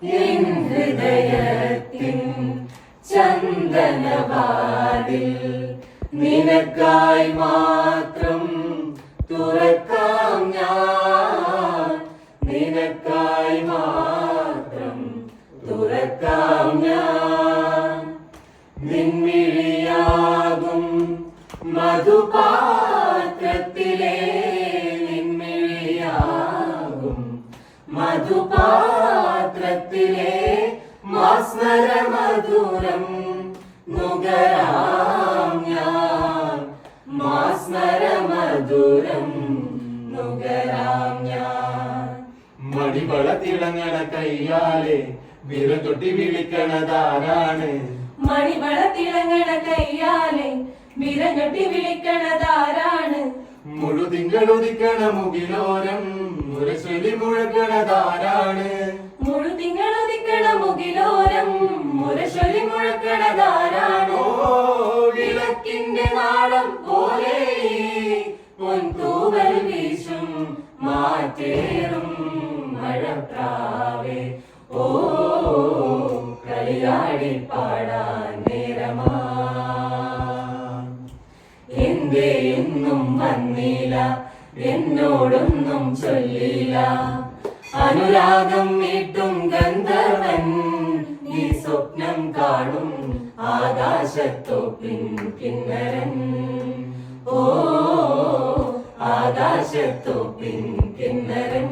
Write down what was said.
N ഹൃദയത്തിൻ ചന്ദനവാതിൽ നിനക്കായി മാത്രം തുറക്കാം ഞാൻ, നിനക്കായി മാത്രം തുറക്കാം ഞാൻ. നിൻമിഴിയാകും മധുപാത്രത്തിലെ, നിൻമിഴിയാകും മധുപാത്രത്തിലെ മാസ്മര മധുരം നുകരാം ഞാൻ, മാസ്മര മധുരം നുകരാം ഞാൻ. മടിവള തിളങ്ങണ കയ്യാലെ വിരൽ തൊട്ടി വിളിക്കണതാരാണ്? മണിവള തിളങ്ങണ കയ്യാലെ വിരൽ തൊട്ടി വിളിക്കണതാരാണ്? മുഴുതിങ്കളുദിക്കണ മുകിലോരം മുരശൊലി മുഴക്കണതാരാണ്? മുഴുതിങ്കളുദിക്കണ മുകിലോരം മുരശൊലി മുഴക്കണതാരാണ്? വിളക്കിന്റെ നാളം പോലെ പൊൻതൂവൽ വീശും മാറ്റേറും മഴപ്രാവേ, ഓ കളിയാടി പാടാൻ നേരമാ. എന്തേ എന്നും വന്നില്ല, എന്നോടൊന്നും ചൊല്ലില്ല, അനുരാഗം മീട്ടും ഗന്ധർവൻ ഈ സ്വപ്നം കാണും ആകാശത്തോപ്പിൻ കിന്നരൻ, ഓ ആകാശത്തോപ്പിൻ കിന്നരൻ.